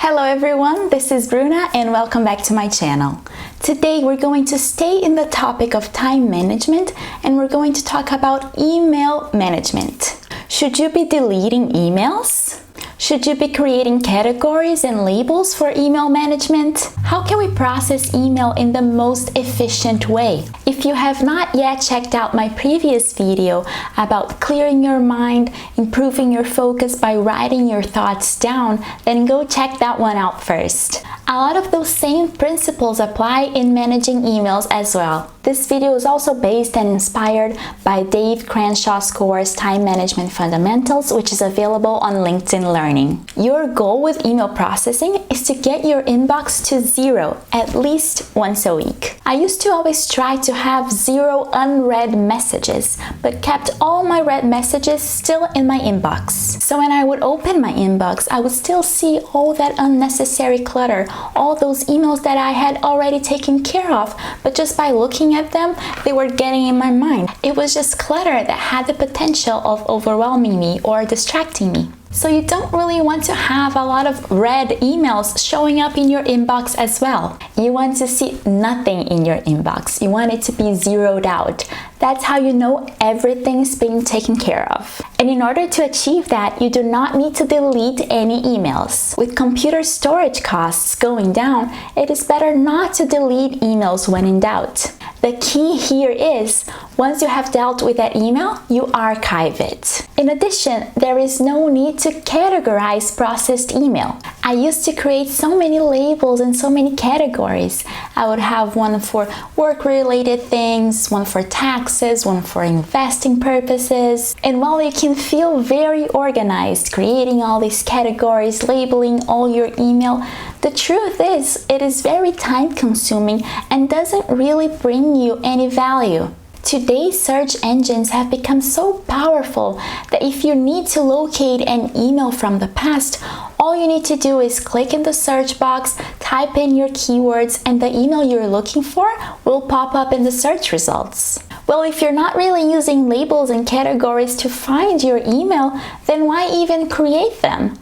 Hello everyone, this is Bruna and welcome back to my channel. Today we're going to stay in the topic of time management and we're going to talk about email management. Should you be deleting emails? Should you be creating categories and labels for email management? How can we process email in the most efficient way? If you have not yet checked out my previous video about clearing your mind, improving your focus by writing your thoughts down, then go check that one out first. A lot of those same principles apply in managing emails as well. This video is also based and inspired by Dave Cranshaw's course Time Management Fundamentals, which is available on LinkedIn Learning. Your goal with email processing is to get your inbox to zero at least once a week. I used to always try to have zero unread messages, but kept all my read messages still in my inbox. So when I would open my inbox, I would still see all that unnecessary clutter, all those emails that I had already taken care of, but just by looking at them, they were getting in my mind. It was just clutter that had the potential of overwhelming me or distracting me. So you don't really want to have a lot of read emails showing up in your inbox as well. You want to see nothing in your inbox. You want it to be zeroed out. That's how you know everything's being taken care of. And in order to achieve that, you do not need to delete any emails. With computer storage costs going down, it is better not to delete emails when in doubt. The key here is, once you have dealt with that email, you archive it. In addition, there is no need to categorize processed email. I used to create so many labels and so many categories. I would have one for work-related things, one for taxes, one for investing purposes. And while you can feel very organized, creating all these categories, labeling all your email, the truth is, it is very time-consuming and doesn't really bring you any value. Today's search engines have become so powerful that if you need to locate an email from the past, all you need to do is click in the search box, type in your keywords, and the email you're looking for will pop up in the search results. Well, if you're not really using labels and categories to find your email, then why even create them?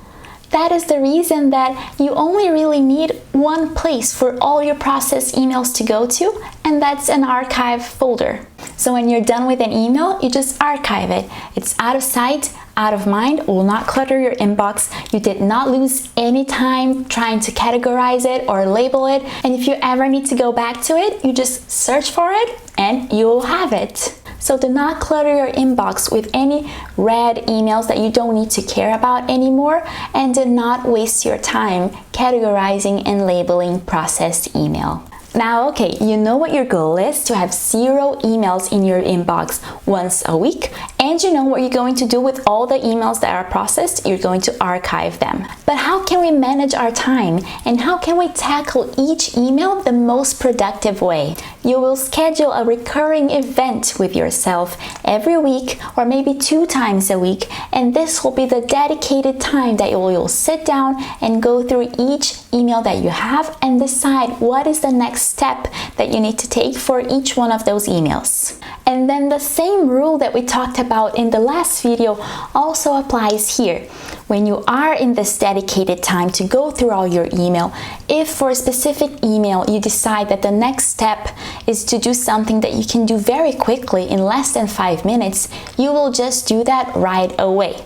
That is the reason that you only really need one place for all your processed emails to go to, and that's an archive folder. So when you're done with an email, you just archive it. It's out of sight, out of mind, it will not clutter your inbox. You did not lose any time trying to categorize it or label it. And if you ever need to go back to it, you just search for it and you will have it. So do not clutter your inbox with any read emails that you don't need to care about anymore, and do not waste your time categorizing and labeling processed email. Now, okay, you know what your goal is, to have zero emails in your inbox once a week, and you know what you're going to do with all the emails that are processed. You're going to archive them. But how can we manage our time, and how can we tackle each email the most productive way? You will schedule a recurring event with yourself every week or maybe 2 times a week, and this will be the dedicated time that you'll sit down and go through each email that you have and decide what is the next step that you need to take for each one of those emails. And then the same rule that we talked about in the last video also applies here. When you are in this dedicated time to go through all your email, if for a specific email you decide that the next step is to do something that you can do very quickly in less than 5 minutes, you will just do that right away.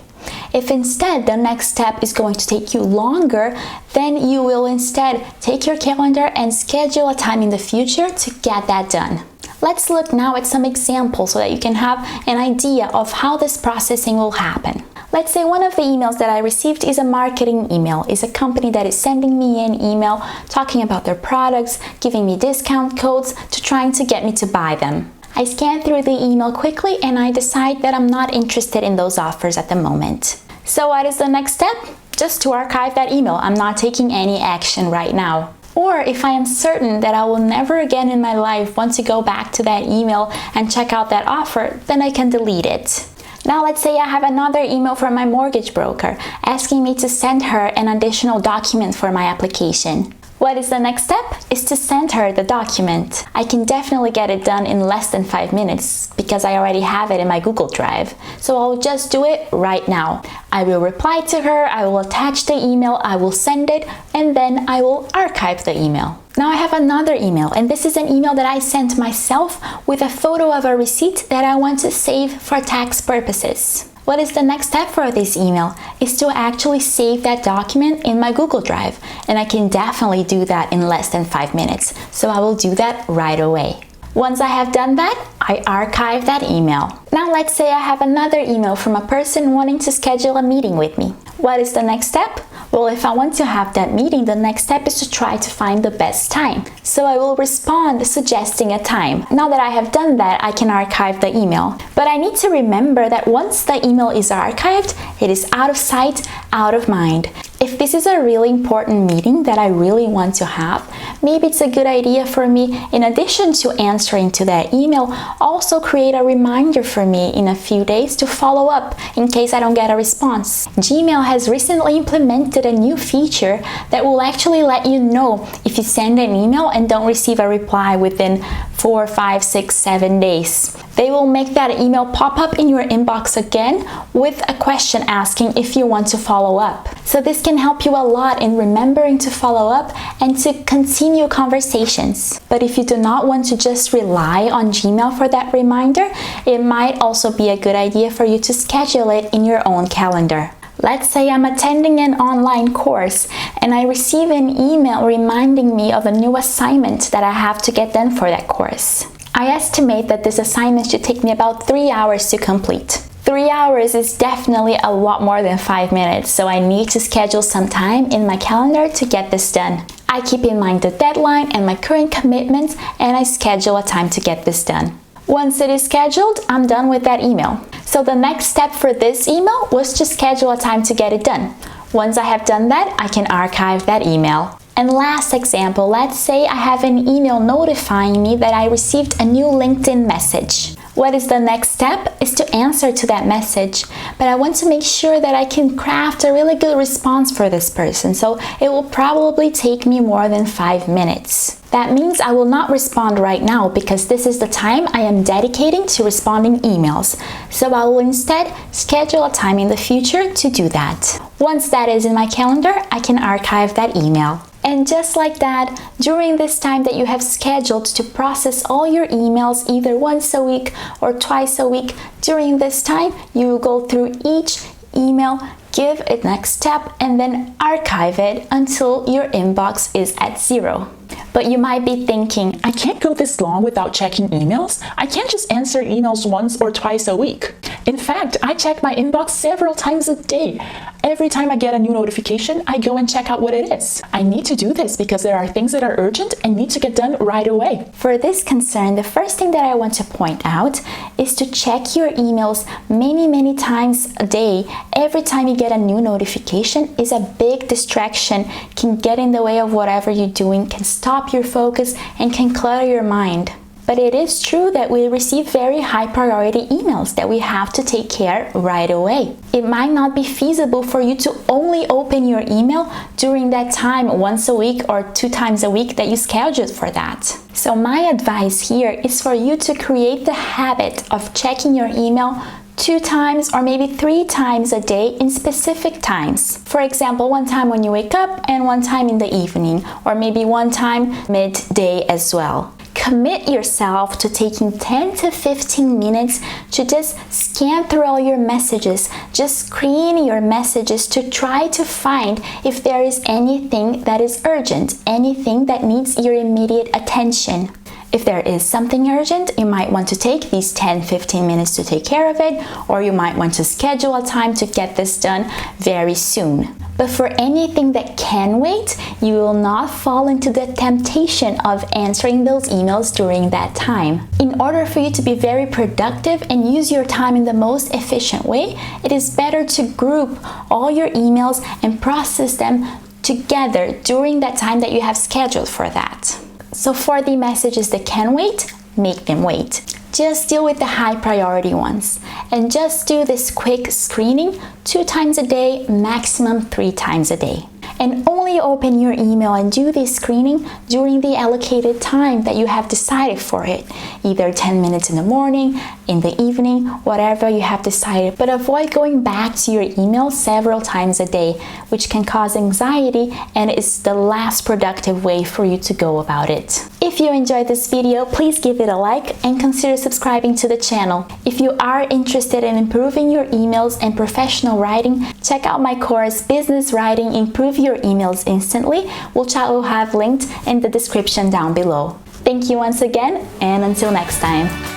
If instead the next step is going to take you longer, then you will instead take your calendar and schedule a time in the future to get that done. Let's look now at some examples so that you can have an idea of how this processing will happen. Let's say one of the emails that I received is a marketing email, is a company that is sending me an email talking about their products, giving me discount codes to trying to get me to buy them. I scan through the email quickly and I decide that I'm not interested in those offers at the moment. So what is the next step? Just to archive that email. I'm not taking any action right now. Or if I am certain that I will never again in my life want to go back to that email and check out that offer, then I can delete it. Now let's say I have another email from my mortgage broker asking me to send her an additional document for my application. What is the next step? Is to send her the document. I can definitely get it done in less than 5 minutes because I already have it in my Google Drive. So I'll just do it right now. I will reply to her, I will attach the email, I will send it, and then I will archive the email. Now I have another email, and this is an email that I sent myself with a photo of a receipt that I want to save for tax purposes. What is the next step for this email? Is to actually save that document in my Google Drive, and I can definitely do that in less than 5 minutes. So I will do that right away. Once I have done that, I archive that email. Now let's say I have another email from a person wanting to schedule a meeting with me. What is the next step? Well, if I want to have that meeting, the next step is to try to find the best time. So I will respond suggesting a time. Now that I have done that, I can archive the email. But I need to remember that once the email is archived, it is out of sight, out of mind. If this is a really important meeting that I really want to have, maybe it's a good idea for me, in addition to answering to that email, also create a reminder for me in a few days to follow up in case I don't get a response. Gmail has recently implemented a new feature that will actually let you know if you send an email and don't receive a reply within 4, 5, 6, 7 days. They will make that email pop up in your inbox again with a question asking if you want to follow up. So this can help you a lot in remembering to follow up and to continue conversations. But if you do not want to just rely on Gmail for that reminder, it might also be a good idea for you to schedule it in your own calendar. Let's say I'm attending an online course and I receive an email reminding me of a new assignment that I have to get done for that course. I estimate that this assignment should take me about 3 hours to complete. 3 hours is definitely a lot more than 5 minutes, so I need to schedule some time in my calendar to get this done. I keep in mind the deadline and my current commitments, and I schedule a time to get this done. Once it is scheduled, I'm done with that email. So the next step for this email was to schedule a time to get it done. Once I have done that, I can archive that email. And last example, let's say I have an email notifying me that I received a new LinkedIn message. What is the next step? Is to answer to that message, but I want to make sure that I can craft a really good response for this person, so it will probably take me more than 5 minutes. That means I will not respond right now because this is the time I am dedicating to responding emails. So I will instead schedule a time in the future to do that. Once that is in my calendar, I can archive that email. And just like that, during this time that you have scheduled to process all your emails either once a week or twice a week, during this time, you will go through each email, give it next step, and then archive it until your inbox is at 0. But you might be thinking, I can't go this long without checking emails. I can't just answer emails once or twice a week. In fact, I check my inbox several times a day. Every time I get a new notification, I go and check out what it is. I need to do this because there are things that are urgent and need to get done right away. For this concern, the first thing that I want to point out is to check your emails many times a day. Every time you get a new notification is a big distraction, can get in the way of whatever you're doing, can stop your focus, and can clutter your mind. But it is true that we receive very high priority emails that we have to take care right away. It might not be feasible for you to only open your email during that time once a week or 2 times a week that you scheduled for that. So my advice here is for you to create the habit of checking your email 2 times or maybe 3 times a day in specific times. For example, 1 time when you wake up and 1 time in the evening, or maybe 1 time midday as well. Commit yourself to taking 10 to 15 minutes to just scan through all your messages, just screen your messages to try to find if there is anything that is urgent, anything that needs your immediate attention. If there is something urgent, you might want to take these 10-15 minutes to take care of it, or you might want to schedule a time to get this done very soon. But for anything that can wait, you will not fall into the temptation of answering those emails during that time. In order for you to be very productive and use your time in the most efficient way, it is better to group all your emails and process them together during that time that you have scheduled for that. So for the messages that can wait, make them wait. Just deal with the high priority ones and just do this quick screening 2 times a day, maximum 3 times a day. And only only open your email and do this screening during the allocated time that you have decided for it, either 10 minutes in the morning, in the evening, whatever you have decided. But avoid going back to your email several times a day, which can cause anxiety and is the last productive way for you to go about it. If you enjoyed this video, please give it a like and consider subscribing to the channel. If you are interested in improving your emails and professional writing, check out my course, Business Writing Improve Your Emails Instantly, which I will have linked in the description down below. Thank you once again, and until next time.